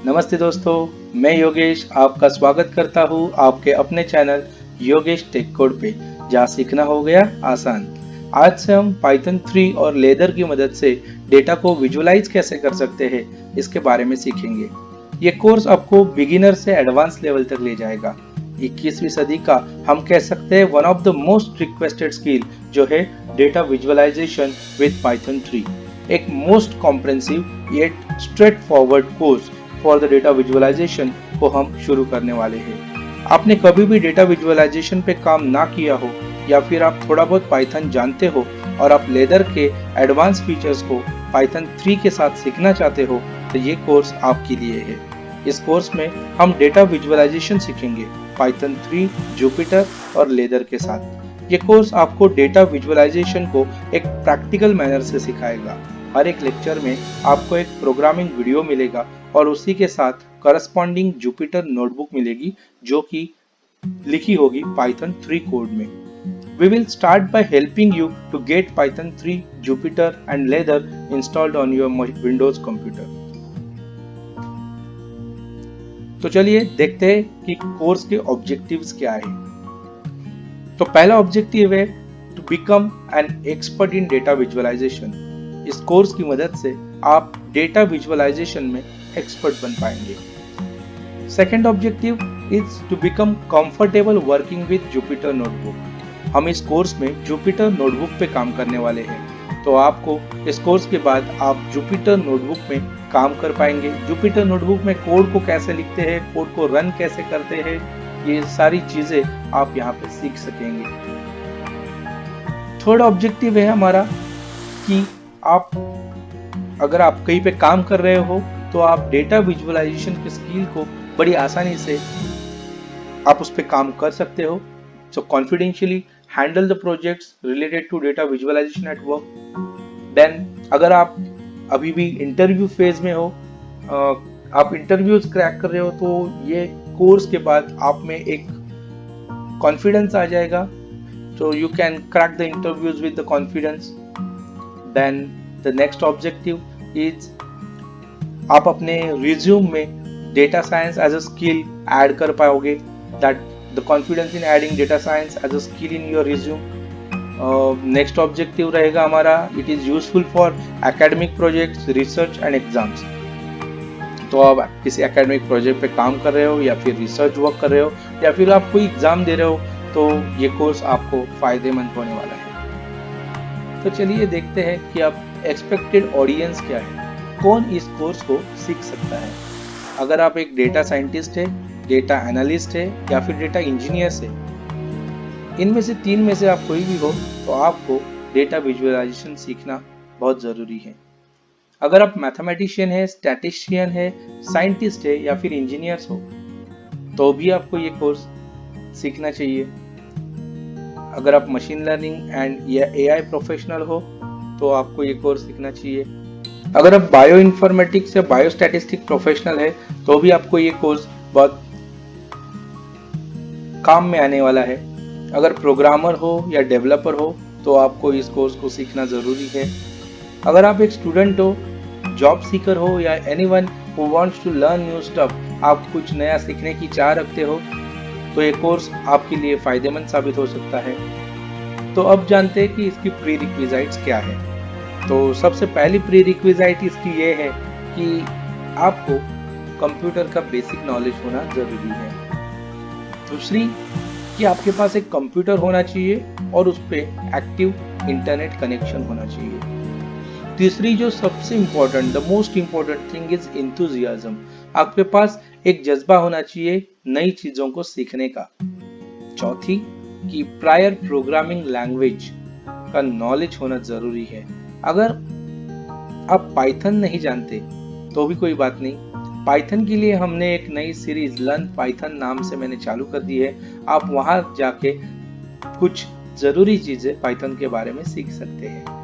नमस्ते दोस्तों, मैं योगेश आपका स्वागत करता हूँ आपके अपने चैनल योगेश टेक कोड पे, जहाँ सीखना हो गया आसान। आज से हम पाइथन 3 और लेदर की मदद से डेटा को विजुअलाइज कैसे कर सकते हैं इसके बारे में सीखेंगे। ये कोर्स आपको बिगिनर से एडवांस लेवल तक ले जाएगा। 21वीं सदी का हम कह सकते हैं one of the most requested skill जो है डेटा विजुअलाइजेशन विद पाइथन 3। एक most comprehensive yet straightforward course for the data visualisation को हम शुरू करने वाले हैं। आपने कभी भी डेटा विजुअलाइजेशन पे काम ना किया हो या फिर आप थोड़ा बहुत पाइथन जानते हो और आप लेदर के एडवांस फीचर्स को पाइथन 3 के साथ सीखना चाहते हो तो ये कोर्स आपके लिए है। इस कोर्स में हम डेटा विजुअलाइजेशन सीखेंगे पाइथन 3, जुपिटर और लेदर के साथ। ये कोर्स आपको डेटा विजुअलाइजेशन को एक प्रैक्टिकल मैनर से सिखाएगा। हर एक लेक्चर में आपको एक प्रोग्रामिंग वीडियो मिलेगा और उसी के साथ करस्पॉन्डिंग जुपिटर नोटबुक मिलेगी जो कि लिखी होगी पाइथन 3 कोड में। We will start by helping you to get Python 3, Jupyter and Leather installed on your Windows computer. तो चलिए देखते हैं कि कोर्स के ऑब्जेक्टिव्स क्या है। तो पहला ऑब्जेक्टिव है to become an expert in data visualisation. इस कोर्स की मदद से आप डेटा विजुअलाइजेशन में एक्सपर्ट बन पाएंगे। Second objective is to become comfortable working with Jupyter notebook. हम इस कोर्स में जुपिटर नोटबुक पे काम करने वाले हैं, तो आपको इस कोर्स के बाद आप जुपिटर नोटबुक में काम कर पाएंगे। जुपिटर नोटबुक में कोड को कैसे लिखते हैं, कोड को रन कैसे करते हैं, ये सारी चीजें आप यहाँ पे सीख सकेंगे। थर्ड ऑब्जेक्टिव है हमारा कि आप अगर आप कहीं पे काम कर रहे हो तो आप डेटा विजुअलाइजेशन के स्किल को बड़ी आसानी से आप उस पे काम कर सकते हो। So confidentially handle the projects related to data visualisation at work. Then अगर आप अभी भी इंटरव्यू फेज में हो, आप इंटरव्यूज क्रैक कर रहे हो, तो ये कोर्स के बाद आप में एक कॉन्फिडेंस आ जाएगा, so you can crack the interviews with the confidence. Then the next objective is आप अपने रिज्यूम में data science as a skill add कर पाओगे। That the confidence in adding data science as a skill in your resume. Next objective रहेगा हमारा, it is useful for academic projects, research and exams. तो आप किसी academic project पे काम कर रहे हो या फिर रिसर्च वर्क कर रहे हो या फिर आप कोई एग्जाम दे रहे हो तो ये कोर्स आपको फायदेमंद होने वाला है। तो चलिए देखते हैं कि अब एक्सपेक्टेड ऑडियंस क्या है, कौन इस कोर्स को सीख सकता है। अगर आप एक डेटा साइंटिस्ट है, डेटा एनालिस्ट है या फिर डेटा इंजीनियर है, इनमें से 3 में से आप कोई भी हो तो आपको डेटा विजुअलाइजेशन सीखना बहुत जरूरी है। अगर आप मैथमेटिशियन है, स्टैटिस्टिशियन है, साइंटिस्ट है या फिर इंजीनियर्स हो तो भी आपको ये कोर्स सीखना चाहिए। अगर आप मशीन लर्निंग एंड या एआई प्रोफेशनल हो तो आपको ये कोर्स सीखना चाहिए। अगर आप बायो इन्फॉर्मेटिक्स या बायो स्टैटिस्टिक प्रोफेशनल है तो भी आपको ये कोर्स बहुत काम में आने वाला है। अगर प्रोग्रामर हो या डेवलपर हो तो आपको इस कोर्स को सीखना जरूरी है। अगर आप एक स्टूडेंट हो, जॉब सीकर हो या anyone who wants to learn new stuff, आप कुछ नया सीखने की चाह रखते हो तो ये कोर्स आपके लिए फायदेमंद साबित हो सकता है। तो अब जानते हैं कि इसकी प्री रिक्विजिट्स क्या है। तो सबसे पहली प्री रिक्विजिट इसकी ये है कि आपको कंप्यूटर का बेसिक नॉलेज होना जरूरी है। दूसरी कि आपके पास एक कंप्यूटर होना चाहिए और उस पे एक्टिव इंटरनेट कनेक्शन होना चाहिए। तीसरी जो सबसे important, the most important thing is enthusiasm. आपके पास एक जज्बा होना चाहिए नई चीजों को सीखने का। चौथी कि प्रायर प्रोग्रामिंग लैंग्वेज का नॉलेज होना जरूरी है। अगर आप पाइथन नहीं जानते तो भी कोई बात नहीं, पाइथन के लिए हमने एक नई सीरीज लर्न पाइथन नाम से मैंने चालू कर दी है। आप वहां जाके कुछ जरूरी चीजें पाइथन के बारे में सीख सकते हैं।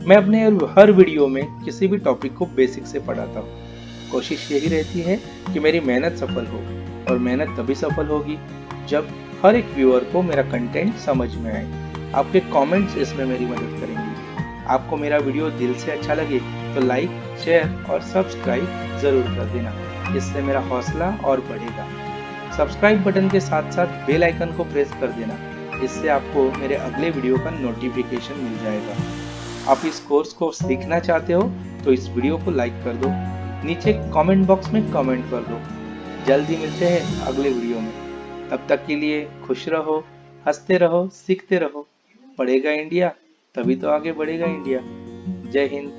मैं अपने हर वीडियो में किसी भी टॉपिक को बेसिक से पढ़ाता हूँ। कोशिश यही रहती है कि मेरी मेहनत सफल हो, और मेहनत तभी सफल होगी जब हर एक व्यूअर को मेरा कंटेंट समझ में आए। आपके कमेंट्स इसमें मेरी मदद करेंगे। आपको मेरा वीडियो दिल से अच्छा लगे तो लाइक, शेयर और सब्सक्राइब जरूर कर देना। इससे मेरा हौसला और बढ़ेगा। सब्सक्राइब बटन के साथ साथ बेल आइकन को प्रेस कर देना, इससे आपको मेरे अगले वीडियो का नोटिफिकेशन मिल जाएगा। आप इस कोर्स को सीखना चाहते हो तो इस वीडियो को लाइक कर दो, नीचे कमेंट बॉक्स में कमेंट कर दो। जल्दी मिलते हैं अगले वीडियो में। तब तक के लिए खुश रहो, हंसते रहो, सीखते रहो। पढ़ेगा इंडिया तभी तो आगे बढ़ेगा इंडिया। जय हिंद,